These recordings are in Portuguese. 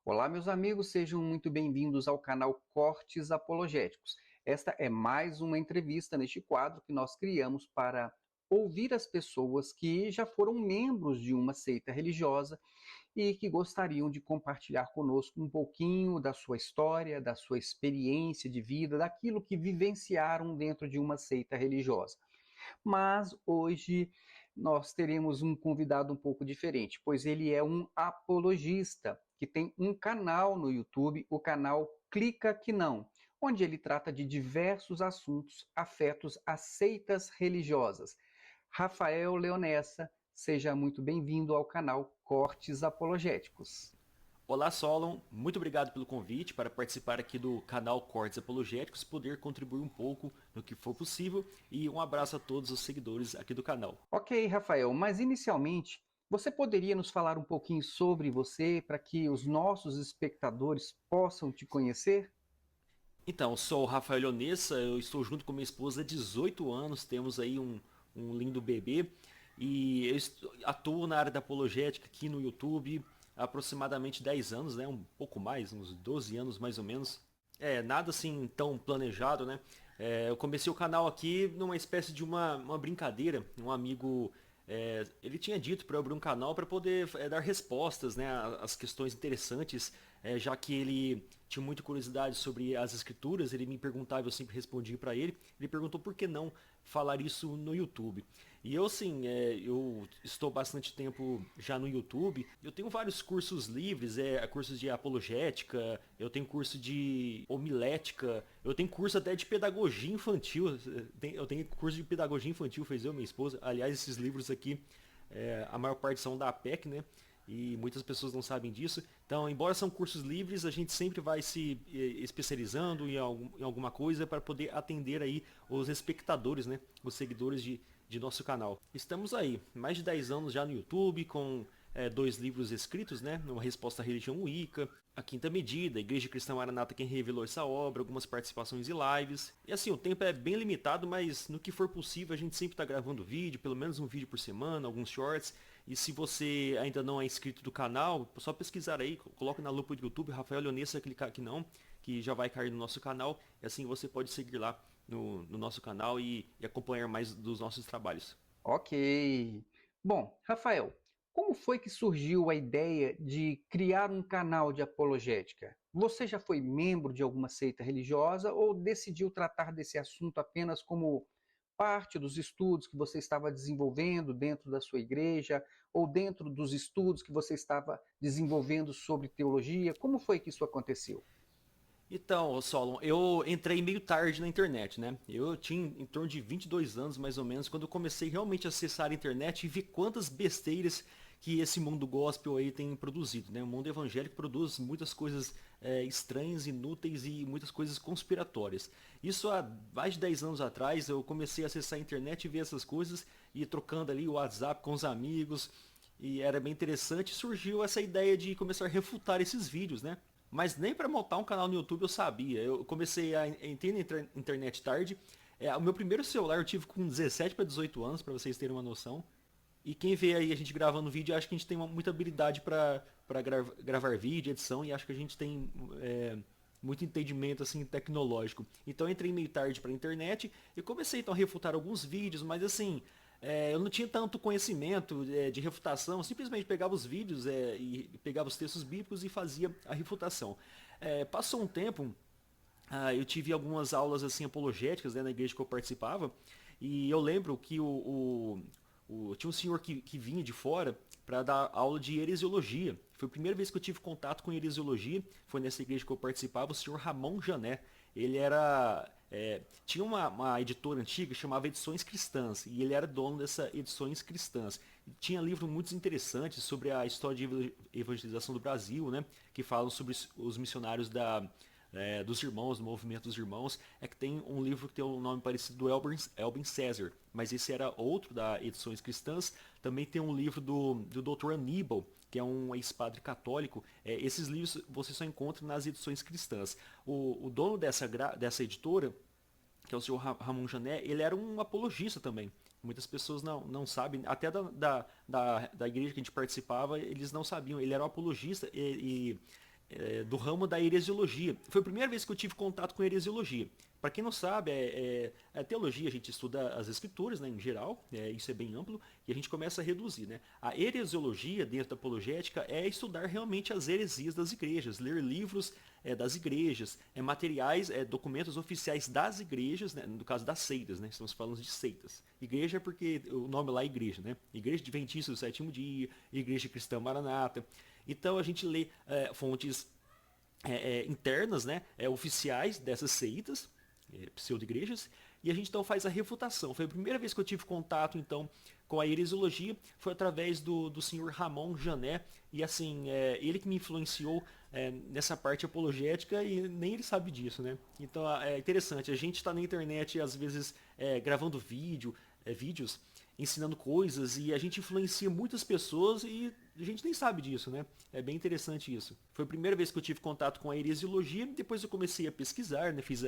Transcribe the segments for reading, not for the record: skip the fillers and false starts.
Olá, meus amigos, sejam muito bem-vindos ao canal Cortes Apologéticos. Esta é mais uma entrevista neste quadro que nós criamos para ouvir as pessoas que já foram membros de uma seita religiosa e que gostariam de compartilhar conosco um pouquinho da sua história, da sua experiência de vida, daquilo que vivenciaram dentro de uma seita religiosa. Mas hoje nós teremos um convidado um pouco diferente, pois ele é um apologista que tem um canal no YouTube, o canal Clica Que Não, onde ele trata de diversos assuntos afetos a seitas religiosas. Rafael Leonessa, seja muito bem-vindo ao canal Cortes Apologéticos. Olá, Solon. Muito obrigado pelo convite para participar aqui do canal Cortes Apologéticos, poder contribuir um pouco no que for possível e um abraço a todos os seguidores aqui do canal. Ok, Rafael, mas inicialmente você poderia nos falar um pouquinho sobre você para que os nossos espectadores possam te conhecer? Então, sou o Rafael Leonessa, eu estou junto com minha esposa há 18 anos, temos aí um lindo bebê e atuo na área da apologética aqui no YouTube há aproximadamente 10 anos, né? Um pouco mais, uns 12 anos mais ou menos. Nada assim tão planejado, né? Eu comecei o canal aqui numa espécie de uma brincadeira. Um amigo, ele tinha dito para eu abrir um canal para poder dar respostas, né, às questões interessantes, já que ele tinha muita curiosidade sobre as escrituras, ele me perguntava, eu sempre respondia para ele. Ele perguntou por que não falar isso no YouTube. E eu, assim, eu estou bastante tempo já no YouTube. Eu tenho vários cursos livres, cursos de apologética, eu tenho curso de homilética, eu tenho curso até de pedagogia infantil. Eu tenho curso de pedagogia infantil, fez eu e minha esposa. Aliás, esses livros aqui, a maior parte são da APEC, né? E muitas pessoas não sabem disso. Então, embora são cursos livres, a gente sempre vai se especializando em alguma coisa para poder atender aí os espectadores, né? Os seguidores de nosso canal. Estamos aí, mais de 10 anos já no YouTube, com dois livros escritos, né? Uma resposta à religião Wicca, A Quinta Medida, a Igreja Cristã Maranata quem revelou essa obra, algumas participações e lives. E assim, o tempo é bem limitado, mas no que for possível a gente sempre está gravando vídeo, pelo menos um vídeo por semana, alguns shorts. E se você ainda não é inscrito do canal, é só pesquisar aí, coloque na lupa do YouTube, Rafael Leonessa, clicar aqui não, que já vai cair no nosso canal. E assim você pode seguir lá no nosso canal e acompanhar mais dos nossos trabalhos. Ok. Bom, Rafael, como foi que surgiu a ideia de criar um canal de apologética? Você já foi membro de alguma seita religiosa ou decidiu tratar desse assunto apenas como parte dos estudos que você estava desenvolvendo dentro da sua igreja ou dentro dos estudos que você estava desenvolvendo sobre teologia? Como foi que isso aconteceu? Então, Solon, eu entrei meio tarde na internet, né? Eu tinha em torno de 22 anos, mais ou menos, quando eu comecei realmente a acessar a internet e ver quantas besteiras que esse mundo gospel aí tem produzido, né? O mundo evangélico produz muitas coisas estranhas, inúteis e muitas coisas conspiratórias. Isso há mais de 10 anos atrás, eu comecei a acessar a internet e ver essas coisas e trocando ali o WhatsApp com os amigos, e era bem interessante, surgiu essa ideia de começar a refutar esses vídeos, né? Mas nem para montar um canal no YouTube eu sabia. Eu comecei a entrar na internet tarde. O meu primeiro celular eu tive com 17 para 18 anos, para vocês terem uma noção. E quem vê aí a gente gravando vídeo, acho que a gente tem muita habilidade para gravar vídeo, edição, e acho que a gente tem muito entendimento assim tecnológico. Então eu entrei meio tarde para a internet e comecei então a refutar alguns vídeos, mas assim, eu não tinha tanto conhecimento de refutação, simplesmente pegava os vídeos e pegava os textos bíblicos e fazia a refutação. Passou um tempo, eu tive algumas aulas assim apologéticas, né, na igreja que eu participava, e eu lembro que tinha um senhor que vinha de fora para dar aula de heresiologia. Foi a primeira vez que eu tive contato com heresiologia, foi nessa igreja que eu participava, o senhor Ramon Jané. Ele era tinha uma editora antiga chamava Edições Cristãs, e ele era dono dessa Edições Cristãs. E tinha livros muito interessantes sobre a história de evangelização do Brasil, né, que falam sobre os missionários dos irmãos, do movimento dos irmãos. É que tem um livro que tem um nome parecido do Elbin César, mas esse era outro da Edições Cristãs. Também tem um livro do Dr. Aníbal, que é um ex-padre católico. Esses livros você só encontra nas Edições Cristãs. O dono dessa editora, que é o senhor Ramon Jané, ele era um apologista também. Muitas pessoas não sabem, até da igreja que a gente participava, eles não sabiam. Ele era um apologista e do ramo da heresiologia. Foi a primeira vez que eu tive contato com heresiologia. Para quem não sabe, a teologia a gente estuda as escrituras, né, em geral, isso é bem amplo, e a gente começa a reduzir. Né? A heresiologia, dentro da apologética, é estudar realmente as heresias das igrejas, ler livros das igrejas, materiais, documentos oficiais das igrejas, né, no caso das seitas, né, estamos falando de seitas. Igreja é porque o nome lá é igreja, né? Igreja Adventista do Sétimo Dia, Igreja Cristã Maranata. Então a gente lê fontes internas, né, oficiais dessas seitas, pseudo-igrejas, e a gente então faz a refutação. Foi a primeira vez que eu tive contato então com a heresiologia, foi através do senhor Ramon Jané, e assim, ele que me influenciou nessa parte apologética e nem ele sabe disso, né? Então é interessante, a gente está na internet às vezes gravando vídeos, ensinando coisas e a gente influencia muitas pessoas e a gente nem sabe disso, né? É bem interessante isso. Foi a primeira vez que eu tive contato com a heresiologia, depois eu comecei a pesquisar, né? Fiz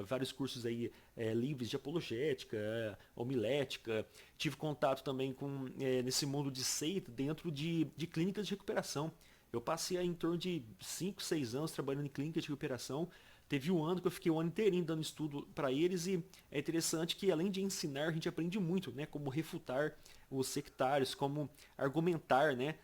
vários cursos aí livres de apologética, homilética, tive contato também com nesse mundo de seita dentro de clínicas de recuperação. Eu passei em torno de 5, 6 anos trabalhando em clínica de recuperação. Teve um ano que eu fiquei o ano inteirinho dando estudo para eles e é interessante que além de ensinar, a gente aprende muito, né? Como refutar os sectários, como argumentar, né?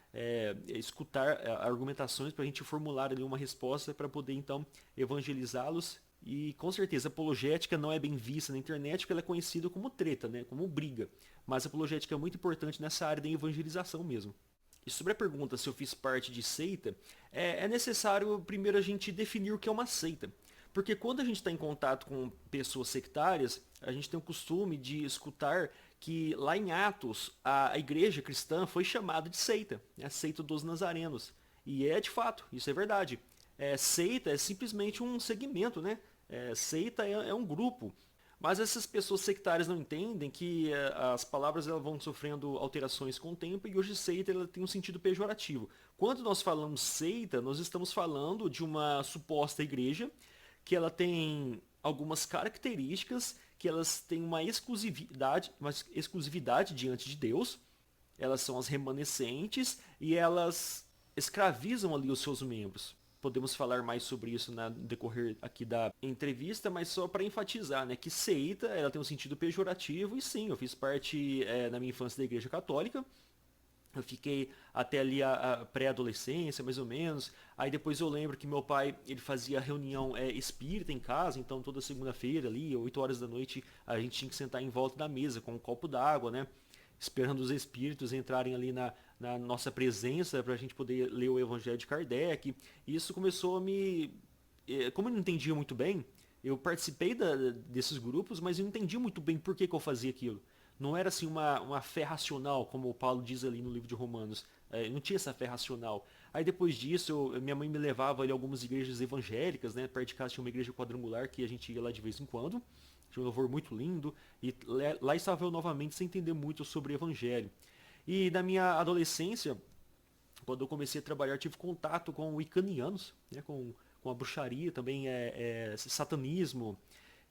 Escutar argumentações para a gente formular ali uma resposta para poder então evangelizá-los. E com certeza a apologética não é bem vista na internet porque ela é conhecida como treta, né? Como briga. Mas a apologética é muito importante nessa área da evangelização mesmo. E sobre a pergunta se eu fiz parte de seita, é necessário primeiro a gente definir o que é uma seita. Porque quando a gente está em contato com pessoas sectárias, a gente tem o costume de escutar que lá em Atos a igreja cristã foi chamada de seita, né? A seita dos nazarenos. E é de fato, isso é verdade. Seita é simplesmente um segmento, né? Seita é um grupo. Mas essas pessoas sectárias não entendem que as palavras elas vão sofrendo alterações com o tempo e hoje seita ela tem um sentido pejorativo. Quando nós falamos seita, nós estamos falando de uma suposta igreja que ela tem algumas características, que elas têm uma exclusividade diante de Deus, elas são as remanescentes e elas escravizam ali os seus membros. Podemos falar mais sobre isso no decorrer aqui da entrevista, mas só para enfatizar, né, que seita ela tem um sentido pejorativo e sim, eu fiz parte na minha infância da Igreja Católica. Eu fiquei até ali a pré-adolescência, mais ou menos. Aí depois eu lembro que meu pai, ele fazia reunião espírita em casa, então toda segunda-feira ali, 8 horas da noite, a gente tinha que sentar em volta da mesa com um copo d'água, né? Esperando os espíritos entrarem ali na nossa presença para a gente poder ler o Evangelho de Kardec. E isso começou a me... Como eu não entendia muito bem, eu participei desses grupos, mas eu não entendia muito bem por que eu fazia aquilo. Não era assim uma fé racional, como o Paulo diz ali no livro de Romanos. Não tinha essa fé racional. Aí depois disso, minha mãe me levava ali a algumas igrejas evangélicas, né? Perto de casa tinha uma igreja quadrangular que a gente ia lá de vez em quando. Tinha um louvor muito lindo. E lá estava eu novamente sem entender muito sobre evangelho. E na minha adolescência, quando eu comecei a trabalhar, tive contato com wicanianos, né? Com a bruxaria, também satanismo.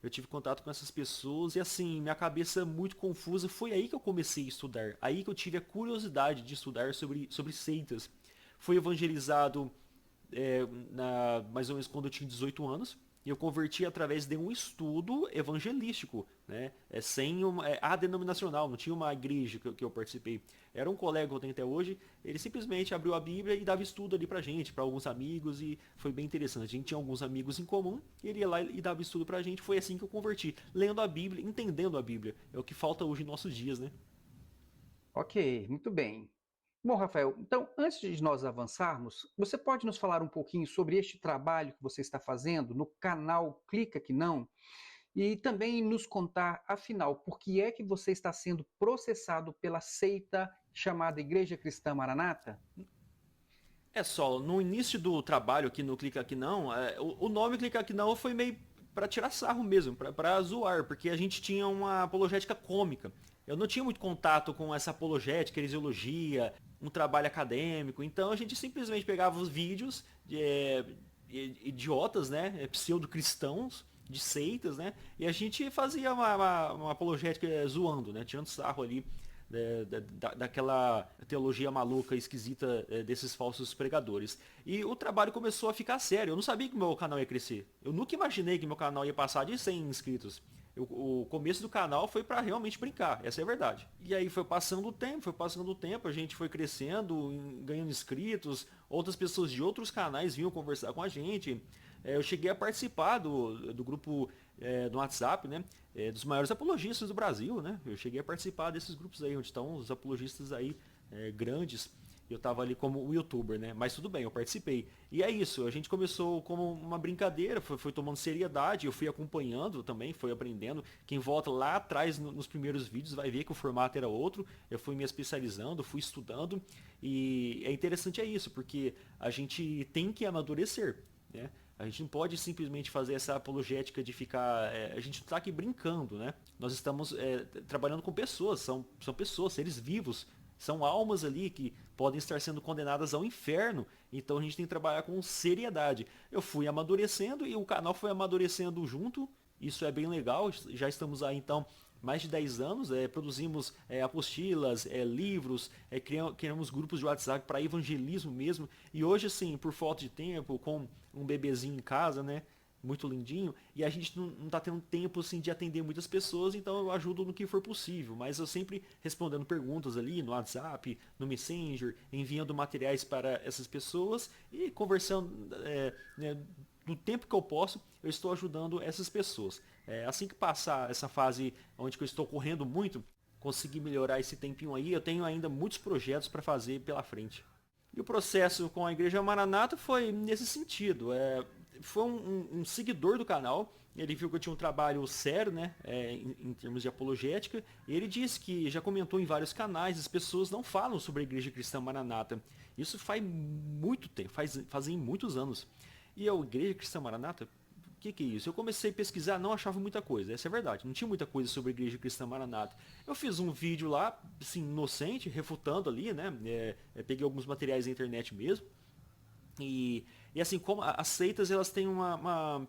Eu tive contato com essas pessoas e assim, minha cabeça muito confusa. Foi aí que eu comecei a estudar. Aí que eu tive a curiosidade de estudar sobre seitas. Fui evangelizado mais ou menos quando eu tinha 18 anos. E eu converti através de um estudo evangelístico, né? Sem denominacional, não tinha uma igreja que eu participei. Era um colega que eu tenho até hoje, ele simplesmente abriu a Bíblia e dava estudo ali pra gente, para alguns amigos, e foi bem interessante. A gente tinha alguns amigos em comum, e ele ia lá e dava estudo pra gente, foi assim que eu converti. Lendo a Bíblia, entendendo a Bíblia. É o que falta hoje em nossos dias, né? Ok, muito bem. Bom, Rafael, então, antes de nós avançarmos, você pode nos falar um pouquinho sobre este trabalho que você está fazendo no canal Clica Que Não? E também nos contar, afinal, por que é que você está sendo processado pela seita chamada Igreja Cristã Maranata? Só, no início do trabalho aqui no Clica Aqui Não, o nome Clica Aqui Não foi meio pra tirar sarro mesmo, pra zoar, porque a gente tinha uma apologética cômica. Eu não tinha muito contato com essa apologética, heresiologia, um trabalho acadêmico, então a gente simplesmente pegava os vídeos de idiotas, né, pseudo-cristãos, de seitas, né, e a gente fazia uma apologética zoando, né, tirando sarro ali daquela teologia maluca, esquisita desses falsos pregadores. E o trabalho começou a ficar sério. Eu não sabia que meu canal ia crescer. Eu nunca imaginei que meu canal ia passar de 100 inscritos. O começo do canal foi para realmente brincar, essa é a verdade. E aí foi passando o tempo, a gente foi crescendo, ganhando inscritos, outras pessoas de outros canais vinham conversar com a gente. Eu cheguei a participar do grupo do WhatsApp, né? Dos maiores apologistas do Brasil, né? Eu cheguei a participar desses grupos aí, onde estão os apologistas aí grandes. Eu tava ali como um youtuber, né? Mas tudo bem, eu participei. E é isso, a gente começou como uma brincadeira, foi tomando seriedade, eu fui acompanhando também, fui aprendendo. Quem volta lá atrás nos primeiros vídeos vai ver que o formato era outro. Eu fui me especializando, fui estudando. E é interessante isso, porque a gente tem que amadurecer, né? A gente não pode simplesmente fazer essa apologética de ficar. A gente está aqui brincando, né? Nós estamos trabalhando com pessoas, são pessoas, seres vivos, são almas ali que podem estar sendo condenadas ao inferno. Então a gente tem que trabalhar com seriedade. Eu fui amadurecendo e o canal foi amadurecendo junto. Isso é bem legal. Já estamos aí então mais de 10 anos, produzimos apostilas, livros, criamos grupos de WhatsApp para evangelismo mesmo. E hoje, assim, por falta de tempo, com um bebezinho em casa, né? Muito lindinho, e a gente não tá tendo tempo assim de atender muitas pessoas, então eu ajudo no que for possível, mas eu sempre respondendo perguntas ali no WhatsApp, no Messenger, enviando materiais para essas pessoas e conversando né, do tempo que eu posso, eu estou ajudando essas pessoas. Assim que passar essa fase onde eu estou correndo muito, conseguir melhorar esse tempinho aí, eu tenho ainda muitos projetos para fazer pela frente. E o processo com a Igreja Maranata foi nesse sentido. Foi um seguidor do canal, ele viu que eu tinha um trabalho sério, né, em termos de apologética, e ele disse que já comentou em vários canais, as pessoas não falam sobre a Igreja Cristã Maranata. Isso faz muito tempo, fazem muitos anos. E a Igreja Cristã Maranata, o que é isso? Eu comecei a pesquisar, não achava muita coisa, essa é a verdade, não tinha muita coisa sobre a Igreja Cristã Maranata. Eu fiz um vídeo lá, assim, inocente, refutando ali, né, peguei alguns materiais da internet mesmo, e assim, como as seitas elas têm uma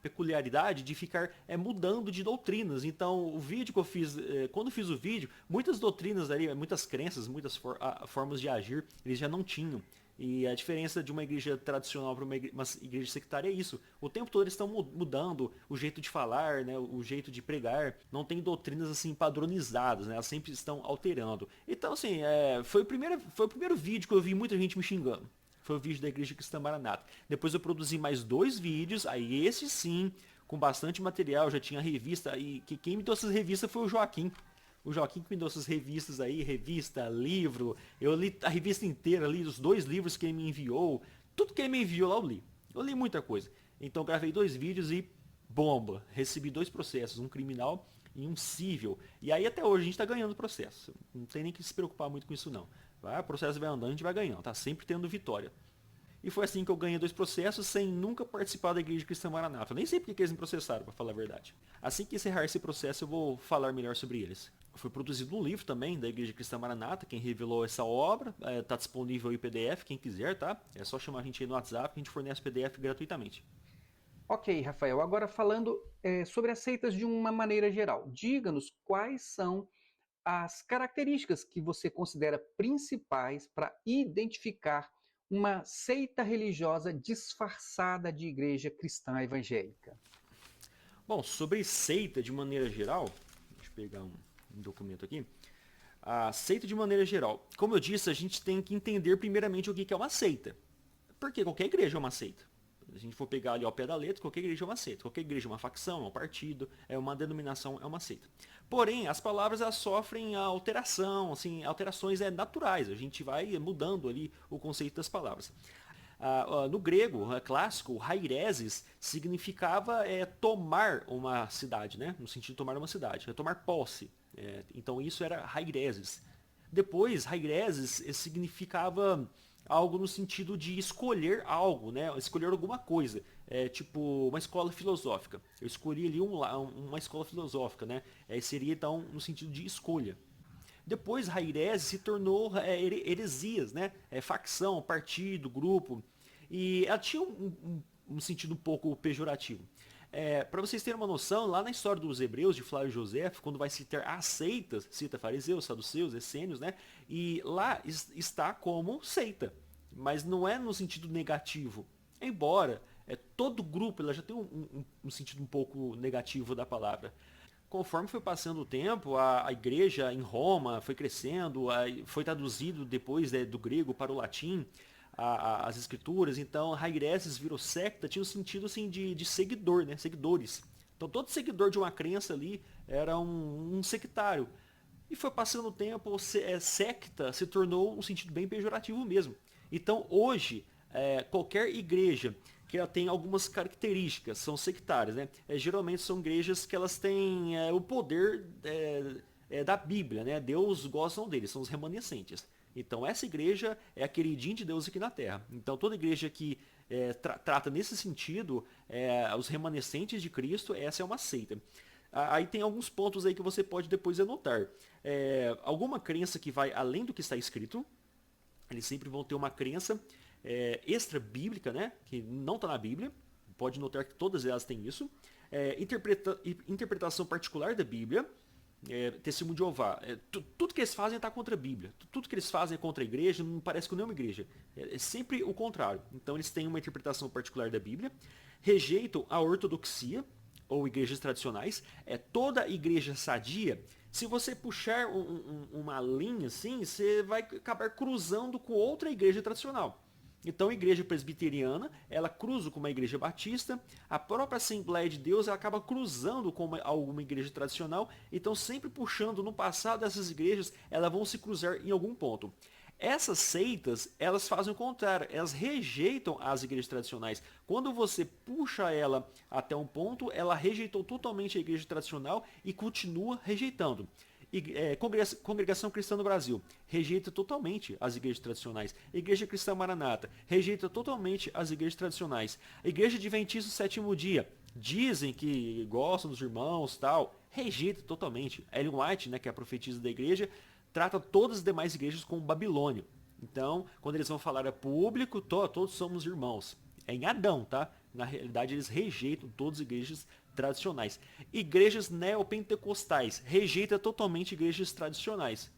peculiaridade de ficar mudando de doutrinas. Então, o vídeo que eu fiz, quando eu fiz o vídeo, muitas doutrinas ali, muitas crenças, muitas formas de agir, eles já não tinham. E a diferença de uma igreja tradicional para uma igreja sectária é isso. O tempo todo eles estão mudando o jeito de falar, né, o jeito de pregar. Não tem doutrinas assim padronizadas, né, elas sempre estão alterando. Então, assim, foi o primeiro vídeo que eu vi muita gente me xingando. Foi o vídeo da Igreja Cristã Maranata. Depois eu produzi mais 2 vídeos, aí esse sim, com bastante material, já tinha revista, e quem me deu essas revistas foi o Joaquim. O Joaquim que me deu essas revistas aí, revista, livro, eu li a revista inteira, li os 2 livros que ele me enviou, tudo que ele me enviou lá eu li. Eu li muita coisa. Então gravei 2 vídeos e bomba, recebi 2 processos, um criminal e um civil. E aí até hoje a gente está ganhando o processo. Não tem nem que se preocupar muito com isso não. O processo vai andando, a gente vai ganhando, tá sempre tendo vitória. E foi assim que eu ganhei 2 processos sem nunca participar da Igreja Cristã Maranata. Eu nem sei porque que eles me processaram, para falar a verdade. Assim que encerrar esse processo, eu vou falar melhor sobre eles. Foi produzido um livro também da Igreja Cristã Maranata, quem revelou essa obra, está disponível em PDF, quem quiser, tá? É só chamar a gente aí no WhatsApp, a gente fornece PDF gratuitamente. Ok, Rafael, agora falando sobre as seitas de uma maneira geral, diga-nos quais são as características que você considera principais para identificar uma seita religiosa disfarçada de igreja cristã evangélica. Bom, sobre seita de maneira geral, deixa eu pegar um documento aqui. A seita de maneira geral. Como eu disse, a gente tem que entender primeiramente o que é uma seita. Porque qualquer igreja é uma seita. Se a gente for pegar ali ao pé da letra, qualquer igreja é uma seita. Qualquer igreja é uma facção, é um partido, é uma denominação, é uma seita. Porém, as palavras elas sofrem alteração, assim, alterações naturais. A gente vai mudando ali o conceito das palavras. No grego clássico, haireses significava tomar uma cidade, né? No sentido de tomar uma cidade, tomar posse. Então isso era haireses. Depois, haireses significava algo no sentido de escolher algo, né? Escolher alguma coisa. Tipo uma escola filosófica. Eu escolhi ali uma escola filosófica, né? Seria então no sentido de escolha. Depois, Hairese se tornou heresias, né? Facção, partido, grupo. E ela tinha um sentido um pouco pejorativo. Para vocês terem uma noção, lá na história dos Hebreus, de Flávio José, quando vai citar as seitas, cita fariseus, saduceus, essênios, né? E lá está como seita, mas não é no sentido negativo. Embora todo grupo ela já tem um sentido um pouco negativo da palavra. Conforme foi passando o tempo, a igreja em Roma foi crescendo, foi traduzido depois do grego para o latim, as escrituras, então Hagireses virou secta, tinha um sentido assim de seguidor, né? Seguidores. Então todo seguidor de uma crença ali era um sectário. E foi passando o tempo, secta se tornou um sentido bem pejorativo mesmo. Então hoje, qualquer igreja que ela tem algumas características, são sectárias, né? Geralmente são igrejas que elas têm o poder da Bíblia, né? Deus gosta deles, são os remanescentes. Então essa igreja é a queridinha de Deus aqui na Terra. Então toda igreja que trata nesse sentido os remanescentes de Cristo, essa é uma seita. Aí tem alguns pontos aí que você pode depois anotar. Alguma crença que vai além do que está escrito, eles sempre vão ter uma crença extra-bíblica, né? Que não está na Bíblia. Pode notar que todas elas têm isso. Interpretação particular da Bíblia. Testemunho de Jeová. Tudo que eles fazem está contra a Bíblia. Tudo que eles fazem é contra a igreja, não parece com nenhuma igreja. É sempre o contrário. Então eles têm uma interpretação particular da Bíblia. Rejeitam a ortodoxia, ou igrejas tradicionais. Toda igreja sadia, se você puxar uma linha assim, você vai acabar cruzando com outra igreja tradicional. Então a igreja presbiteriana, ela cruza com uma igreja batista, a própria Assembleia de Deus ela acaba cruzando com alguma igreja tradicional, então sempre puxando no passado dessas igrejas, elas vão se cruzar em algum ponto. Essas seitas, elas fazem o contrário, elas rejeitam as igrejas tradicionais. Quando você puxa ela até um ponto, ela rejeitou totalmente a igreja tradicional e continua rejeitando. Congregação Cristã no Brasil rejeita totalmente as igrejas tradicionais. Igreja Cristã Maranata rejeita totalmente as igrejas tradicionais. Igreja Adventista do Sétimo Dia dizem que gostam dos irmãos, tal, rejeita totalmente. Ellen White, né, que é a profetisa da igreja, trata todas as demais igrejas como Babilônia. Então, quando eles vão falar a público, todos somos irmãos. É em Adão, tá? Na realidade, eles rejeitam todas as igrejas tradicionais. Igrejas neopentecostais rejeitam totalmente igrejas tradicionais.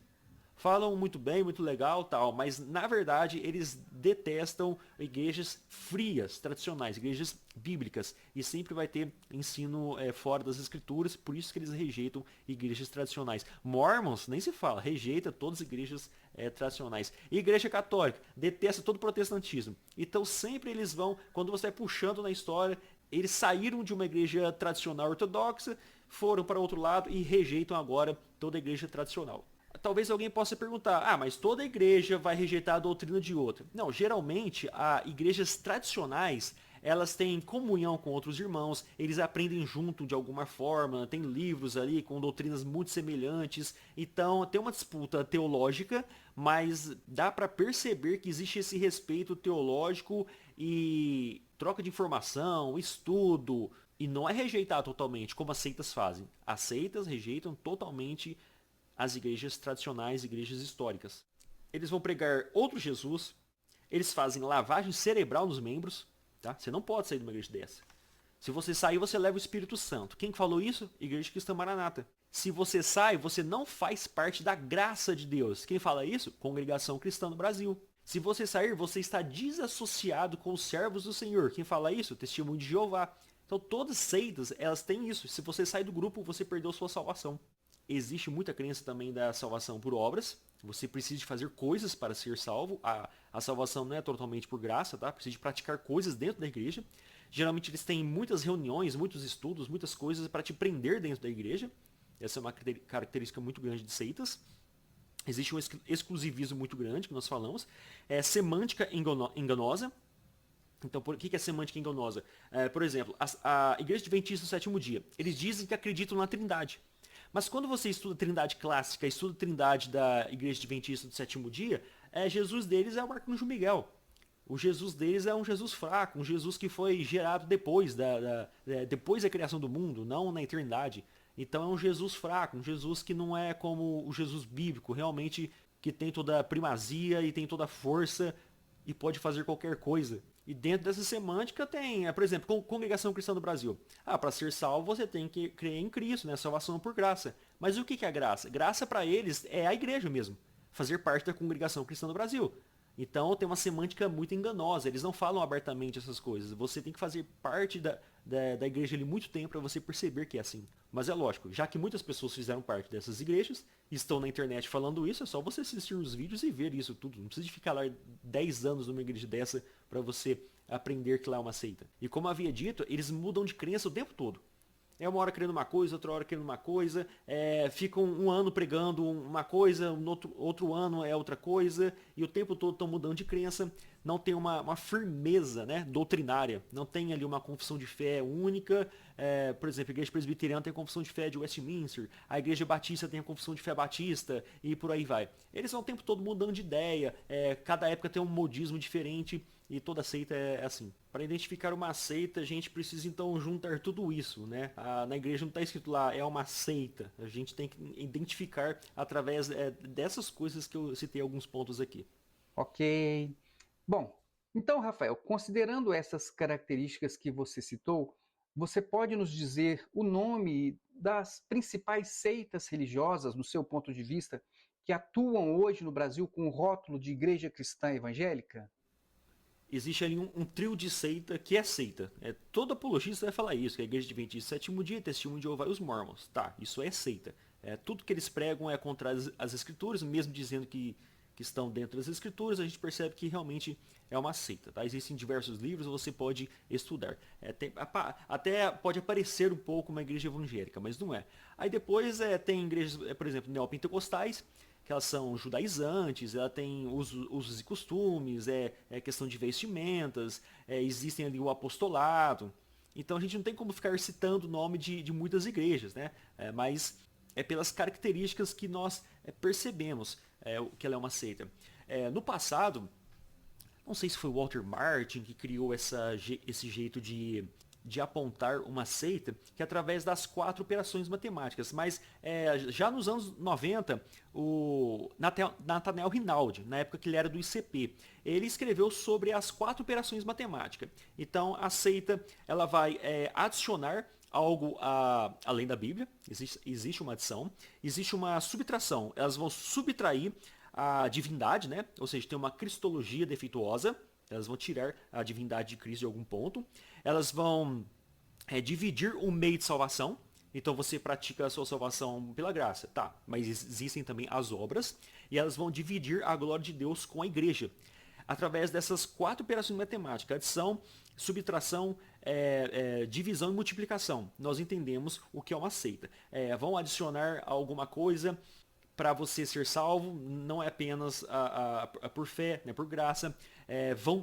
Falam muito bem, muito legal, tal, mas na verdade eles detestam igrejas frias, tradicionais, igrejas bíblicas, e sempre vai ter ensino fora das escrituras, por isso que eles rejeitam igrejas tradicionais. Mormons, nem se fala, rejeita todas as igrejas tradicionais. Igreja católica, detesta todo o protestantismo. Então sempre eles vão, quando você vai puxando na história, eles saíram de uma igreja tradicional ortodoxa, foram para outro lado e rejeitam agora toda a igreja tradicional. Talvez alguém possa perguntar, mas toda igreja vai rejeitar a doutrina de outra. Não, geralmente, igrejas tradicionais, elas têm comunhão com outros irmãos, eles aprendem junto de alguma forma, tem livros ali com doutrinas muito semelhantes, então tem uma disputa teológica, mas dá para perceber que existe esse respeito teológico e troca de informação, estudo, e não é rejeitar totalmente, como as seitas fazem. As seitas rejeitam totalmente as igrejas tradicionais, igrejas históricas. Eles vão pregar outro Jesus, eles fazem lavagem cerebral nos membros, tá? Você não pode sair de uma igreja dessa. Se você sair, você leva o Espírito Santo. Quem falou isso? Igreja Cristã Maranata. Se você sai, você não faz parte da graça de Deus. Quem fala isso? Congregação Cristã no Brasil. Se você sair, você está desassociado com os servos do Senhor. Quem fala isso? Testemunho de Jeová. Então todas as seitas, elas têm isso. Se você sai do grupo, você perdeu sua salvação. Existe muita crença também da salvação por obras. Você precisa de fazer coisas para ser salvo. A salvação não é totalmente por graça, tá? Precisa de praticar coisas dentro da igreja. Geralmente eles têm muitas reuniões, muitos estudos, muitas coisas para te prender dentro da igreja. Essa é uma característica muito grande de seitas. Existe um exclusivismo muito grande, que nós falamos. Semântica enganosa. Então, por que é semântica enganosa? Por exemplo, a Igreja Adventista do Sétimo Dia. Eles dizem que acreditam na Trindade. Mas quando você estuda a Trindade clássica, estuda a Trindade da Igreja Adventista do Sétimo Dia, Jesus deles é o Arcanjo Miguel. O Jesus deles é um Jesus fraco, um Jesus que foi gerado depois depois da criação do mundo, não na eternidade. Então é um Jesus fraco, um Jesus que não é como o Jesus bíblico, realmente que tem toda a primazia e tem toda a força e pode fazer qualquer coisa. E dentro dessa semântica tem, por exemplo, Congregação Cristã do Brasil. Para ser salvo você tem que crer em Cristo, né? Salvação por graça. Mas o que é graça? Graça para eles é a igreja mesmo. Fazer parte da Congregação Cristã do Brasil. Então tem uma semântica muito enganosa. Eles não falam abertamente essas coisas. Você tem que fazer parte da igreja ali muito tempo para você perceber que é assim. Mas é lógico, já que muitas pessoas fizeram parte dessas igrejas, estão na internet falando isso, é só você assistir os vídeos e ver isso tudo. Não precisa de ficar lá 10 anos numa igreja dessa para você aprender que lá é uma seita. E como havia dito, eles mudam de crença o tempo todo. É uma hora querendo uma coisa, outra hora querendo uma coisa, ficam um ano pregando uma coisa, outro ano é outra coisa, e o tempo todo estão mudando de crença, não tem uma firmeza, né, doutrinária, não tem ali uma confissão de fé única. Por exemplo, a igreja presbiteriana tem a confissão de fé de Westminster, a igreja batista tem a confissão de fé batista, e por aí vai. Eles vão o tempo todo mudando de ideia, cada época tem um modismo diferente, e toda seita é assim. Para identificar uma seita, a gente precisa então juntar tudo isso, né? Na igreja não está escrito lá, é uma seita. A gente tem que identificar através dessas coisas que eu citei alguns pontos aqui. Ok. Bom, então, Rafael, considerando essas características que você citou, você pode nos dizer o nome das principais seitas religiosas, do seu ponto de vista, que atuam hoje no Brasil com o rótulo de Igreja Cristã Evangélica? Existe ali um trio de seita que é seita. Todo apologista vai falar isso, que a igreja adventista sétimo dia, testemunho de Jeová e os Mormons. Tá, isso é seita. Tudo que eles pregam é contra as escrituras, mesmo dizendo que estão dentro das escrituras, a gente percebe que realmente é uma seita. Tá? Existem diversos livros, você pode estudar. Até pode aparecer um pouco uma igreja evangélica, mas não é. Aí depois tem igrejas, por exemplo, neopentecostais, que elas são judaizantes, ela tem usos e costumes, questão de vestimentas, existem ali o apostolado. Então a gente não tem como ficar citando o nome de muitas igrejas, né? Mas é pelas características que nós percebemos que ela é uma seita. No passado, não sei se foi Walter Martin que criou esse jeito de apontar uma seita, que é através das 4 operações matemáticas. Mas já nos anos 90, o Nathaniel Rinaldi, na época que ele era do ICP, ele escreveu sobre as 4 operações matemáticas. Então a seita ela vai adicionar algo além da Bíblia, existe uma adição, existe uma subtração, elas vão subtrair a divindade, né? Ou seja, tem uma cristologia defeituosa, elas vão tirar a divindade de Cristo de algum ponto, elas vão dividir o meio de salvação, então você pratica a sua salvação pela graça, tá, mas existem também as obras, e elas vão dividir a glória de Deus com a igreja, através dessas 4 operações matemáticas, adição, subtração, divisão e multiplicação. Nós entendemos o que é uma seita. Vão adicionar alguma coisa para você ser salvo, não é apenas por fé, né, por graça.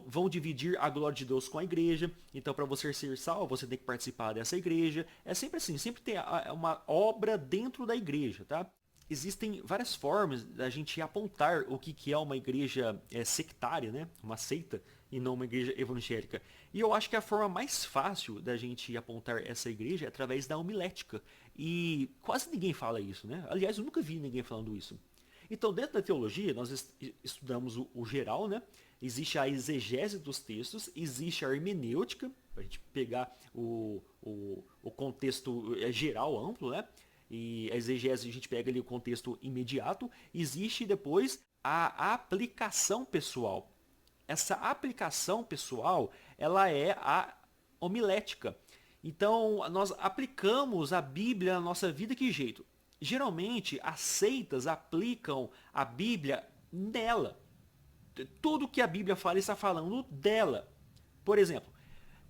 Vão dividir a glória de Deus com a igreja. Então, para você ser salvo, você tem que participar dessa igreja. É sempre assim, sempre tem uma obra dentro da igreja, tá? Existem várias formas da gente apontar o que é uma igreja sectária, né? Uma seita, e não uma igreja evangélica. E eu acho que a forma mais fácil da gente apontar essa igreja é através da homilética. E quase ninguém fala isso, né? Aliás, eu nunca vi ninguém falando isso. Então, dentro da teologia, nós estudamos o geral, né? Existe a exegese dos textos, existe a hermenêutica, para a gente pegar o contexto geral, amplo, né? E a exegese a gente pega ali o contexto imediato. Existe depois a aplicação pessoal. Essa aplicação pessoal, ela é a homilética. Então, nós aplicamos a Bíblia na nossa vida, que jeito? Geralmente, as seitas aplicam a Bíblia nela. Tudo que a Bíblia fala, está falando dela. Por exemplo,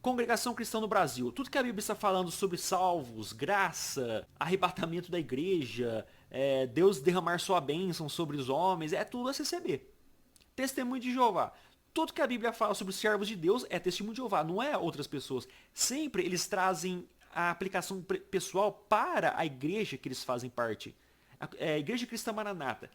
Congregação Cristã no Brasil. Tudo que a Bíblia está falando sobre salvos, graça, arrebatamento da igreja, Deus derramar sua bênção sobre os homens, é tudo a CCB. Testemunho de Jeová. Tudo que a Bíblia fala sobre os servos de Deus é testemunho de Jeová, não é outras pessoas. Sempre eles trazem a aplicação pessoal para a igreja que eles fazem parte. A Igreja Cristã Maranata.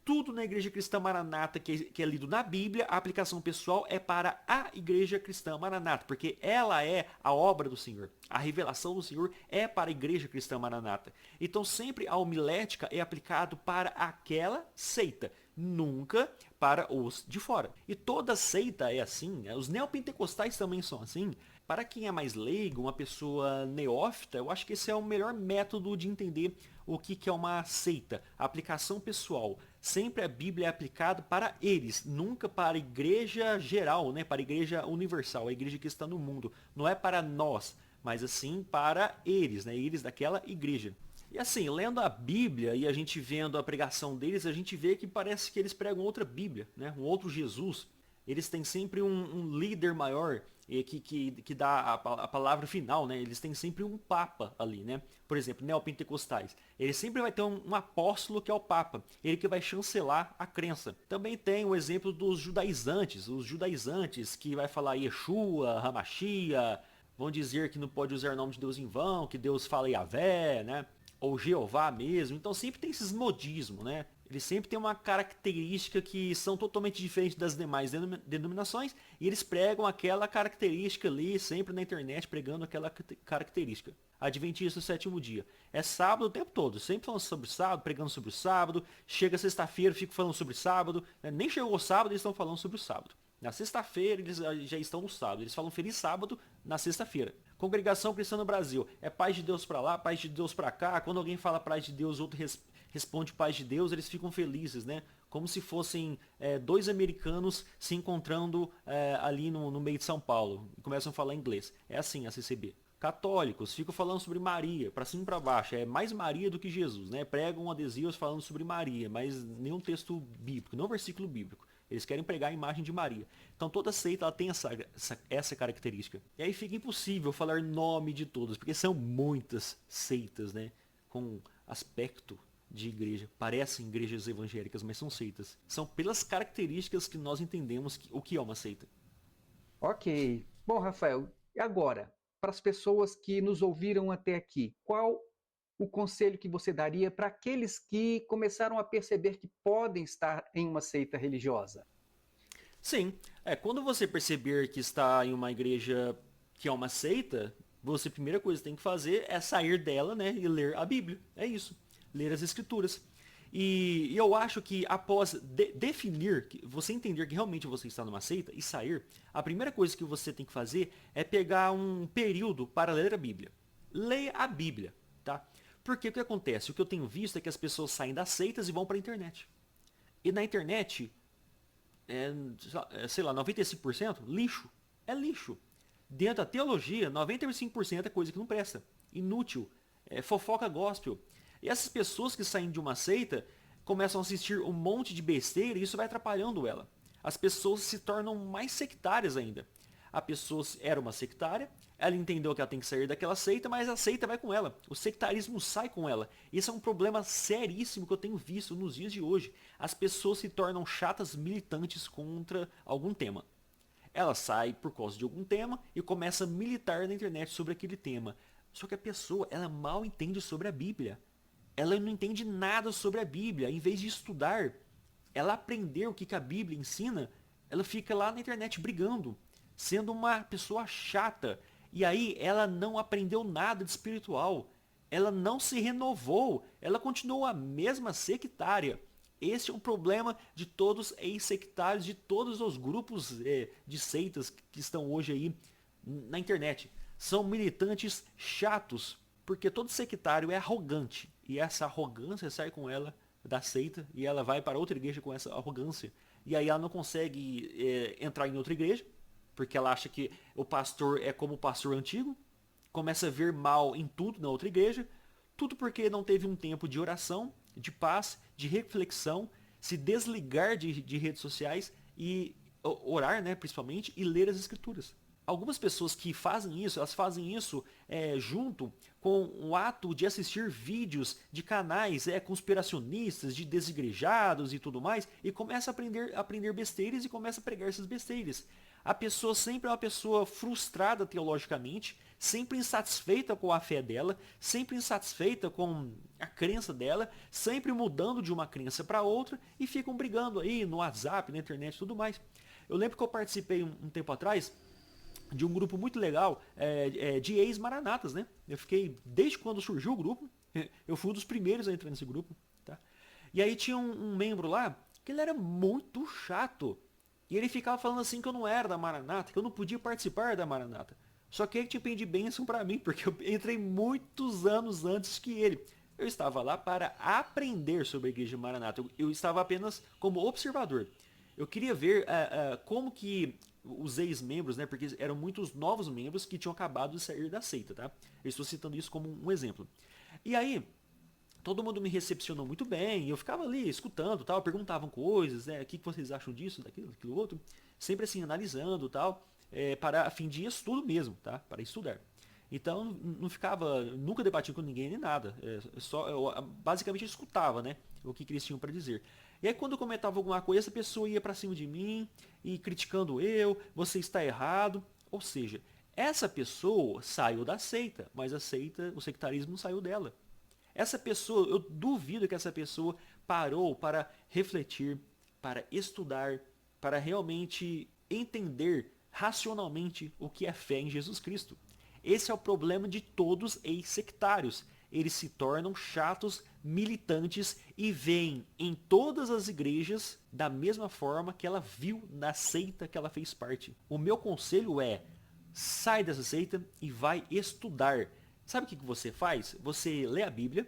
Tudo na Igreja Cristã Maranata que é lido na Bíblia, a aplicação pessoal é para a Igreja Cristã Maranata, porque ela é a obra do Senhor. A revelação do Senhor é para a Igreja Cristã Maranata. Então sempre a homilética é aplicado para aquela seita, nunca para os de fora. E toda seita é assim, né? Os neopentecostais também são assim. Para quem é mais leigo, uma pessoa neófita, eu acho que esse é o melhor método de entender o que é uma seita. A aplicação pessoal. Sempre a Bíblia é aplicada para eles, nunca para a igreja geral, né? Para a igreja universal, a igreja que está no mundo. Não é para nós, mas assim para eles, né? Eles daquela igreja. E assim, lendo a Bíblia e a gente vendo a pregação deles, a gente vê que parece que eles pregam outra Bíblia, né? Um outro Jesus. Eles têm sempre um líder maior que dá a palavra final, né? Eles têm sempre um papa ali, né? Por exemplo, neopentecostais. Ele sempre vai ter um apóstolo que é o papa. Ele que vai chancelar a crença. Também tem o exemplo dos judaizantes. Os judaizantes que vai falar Yeshua, Hamashia, vão dizer que não pode usar o nome de Deus em vão, que Deus fala Yahvé, né? Ou Jeová mesmo. Então sempre tem esses modismos, né? Eles sempre têm uma característica que são totalmente diferentes das demais denominações e eles pregam aquela característica ali, sempre na internet, pregando aquela característica. Adventista do sétimo dia. É sábado o tempo todo, sempre falando sobre sábado, pregando sobre o sábado. Chega sexta-feira, fico falando sobre sábado. Né? Nem chegou o sábado, eles estão falando sobre o sábado. Na sexta-feira eles já estão no sábado. Eles falam feliz sábado na sexta-feira. Congregação Cristã no Brasil. É paz de Deus pra lá, paz de Deus pra cá. Quando alguém fala paz de Deus, outro responde paz de Deus, eles ficam felizes, né? Como se fossem dois americanos se encontrando ali no meio de São Paulo. E começam a falar inglês. É assim a CCB. Católicos ficam falando sobre Maria, para cima e para baixo. É mais Maria do que Jesus, né? Pregam adesivos falando sobre Maria, mas nenhum texto bíblico, não versículo bíblico. Eles querem pregar a imagem de Maria. Então toda seita ela tem essa característica. E aí fica impossível falar nome de todas, porque são muitas seitas, né? Com aspecto de igreja. Parecem igrejas evangélicas, mas são seitas. São pelas características que nós entendemos o que é uma seita. Ok. Bom, Rafael, e agora, para as pessoas que nos ouviram até aqui, qual o conselho que você daria para aqueles que começaram a perceber que podem estar em uma seita religiosa? Sim, quando você perceber que está em uma igreja que é uma seita, você a primeira coisa que tem que fazer é sair dela, né, e ler a Bíblia. É isso, ler as Escrituras. E eu acho que após definir, você entender que realmente você está numa seita e sair, a primeira coisa que você tem que fazer é pegar um período para ler a Bíblia. Leia a Bíblia, tá? Porque o que acontece? O que eu tenho visto é que as pessoas saem das seitas e vão para a internet. E na internet, sei lá, 95% lixo. É lixo. Dentro da teologia, 95% é coisa que não presta. Inútil. É fofoca gospel. E essas pessoas que saem de uma seita começam a assistir um monte de besteira e isso vai atrapalhando ela. As pessoas se tornam mais sectárias ainda. A pessoa era uma sectária, ela entendeu que ela tem que sair daquela seita, mas a seita vai com ela. O sectarismo sai com ela. Isso é um problema seríssimo que eu tenho visto nos dias de hoje. As pessoas se tornam chatas militantes contra algum tema. Ela sai por causa de algum tema e começa a militar na internet sobre aquele tema. Só que a pessoa, ela mal entende sobre a Bíblia. Ela não entende nada sobre a Bíblia. Em vez de estudar, ela aprender o que a Bíblia ensina, ela fica lá na internet brigando, sendo uma pessoa chata. E aí ela não aprendeu nada de espiritual. Ela não se renovou. Ela continuou a mesma sectária. Esse é um problema de todos ex-sectários, de todos os grupos de seitas que estão hoje aí na internet. São militantes chatos, porque todo sectário é arrogante. E essa arrogância sai com ela da seita e ela vai para outra igreja com essa arrogância. E aí ela não consegue entrar em outra igreja, porque ela acha que o pastor é como o pastor antigo. Começa a ver mal em tudo na outra igreja. Tudo porque não teve um tempo de oração, de paz, de reflexão, se desligar de redes sociais e orar, né, principalmente, e ler as escrituras. Algumas pessoas que fazem isso, elas fazem isso junto com o ato de assistir vídeos de canais conspiracionistas, de desigrejados e tudo mais, e começa a aprender besteiras e começa a pregar essas besteiras. A pessoa sempre é uma pessoa frustrada teologicamente, sempre insatisfeita com a fé dela, sempre insatisfeita com a crença dela, sempre mudando de uma crença para outra e ficam brigando aí no WhatsApp, na internet e tudo mais. Eu lembro que eu participei um tempo atrás de um grupo muito legal de ex-maranatas, né? Eu fiquei, desde quando surgiu o grupo, eu fui um dos primeiros a entrar nesse grupo, tá? E aí tinha um membro lá, Porque ele era muito chato. E ele ficava falando assim que eu não era da Maranata, que eu não podia participar da Maranata. Só que ele tinha pedido bênção pra mim, porque eu entrei muitos anos antes que ele. Eu estava lá para aprender sobre a Igreja Maranata. Eu estava apenas como observador. Eu queria ver como que os ex-membros, né, porque eram muitos novos membros que tinham acabado de sair da seita, tá? Eu estou citando isso como um exemplo. E aí, todo mundo me recepcionou muito bem, eu ficava ali escutando, tal, perguntavam coisas, né, o que vocês acham disso, daquilo outro, sempre assim analisando, tal, para a fim de estudo mesmo, tá, para estudar. Então não ficava, nunca debatia com ninguém nem nada, eu basicamente escutava, né, o que eles tinham para dizer. E aí quando eu comentava alguma coisa, essa pessoa ia para cima de mim e criticando eu, você está errado, ou seja, essa pessoa saiu da seita, mas a seita, o sectarismo não saiu dela. Essa pessoa, eu duvido que essa pessoa parou para refletir, para estudar, para realmente entender racionalmente o que é fé em Jesus Cristo. Esse é o problema de todos ex-sectários. Eles se tornam chatos, militantes e veem em todas as igrejas da mesma forma que ela viu na seita que ela fez parte. O meu conselho é: sai dessa seita e vai estudar. Sabe o que você faz? Você lê a Bíblia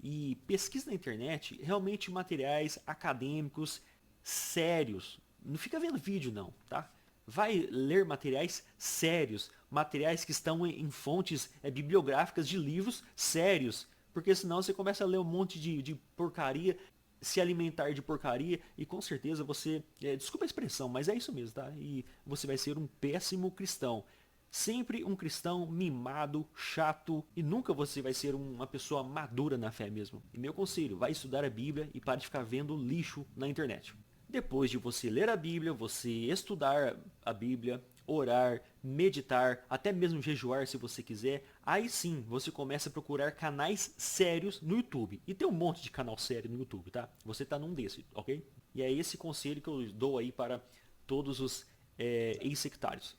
e pesquisa na internet realmente materiais acadêmicos sérios. Não fica vendo vídeo não, tá? Vai ler materiais sérios, materiais que estão em fontes bibliográficas de livros sérios, porque senão você começa a ler um monte de porcaria, se alimentar de porcaria e com certeza você, desculpa a expressão, mas é isso mesmo, tá? E você vai ser um péssimo cristão. Sempre um cristão mimado, chato, e nunca você vai ser uma pessoa madura na fé mesmo. E meu conselho, vai estudar a Bíblia e pare de ficar vendo lixo na internet. Depois de você ler a Bíblia, você estudar a Bíblia, orar, meditar, até mesmo jejuar se você quiser, aí sim você começa a procurar canais sérios no YouTube. E tem um monte de canal sério no YouTube, tá? Você tá num desses, ok? E é esse conselho que eu dou aí para todos os ex-sectários.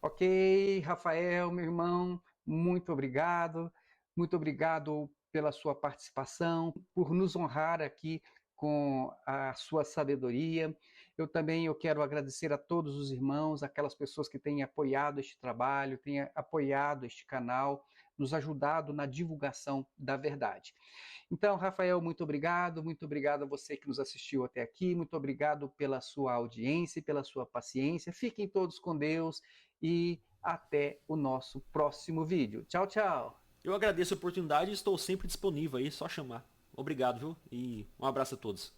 Ok, Rafael, meu irmão, muito obrigado. Muito obrigado pela sua participação, por nos honrar aqui com a sua sabedoria. Eu quero agradecer a todos os irmãos, aquelas pessoas que têm apoiado este trabalho, têm apoiado este canal, nos ajudado na divulgação da verdade. Então, Rafael, muito obrigado a você que nos assistiu até aqui, muito obrigado pela sua audiência e pela sua paciência. Fiquem todos com Deus e até o nosso próximo vídeo. Tchau, tchau! Eu agradeço a oportunidade e estou sempre disponível aí, só chamar. Obrigado, viu? E um abraço a todos.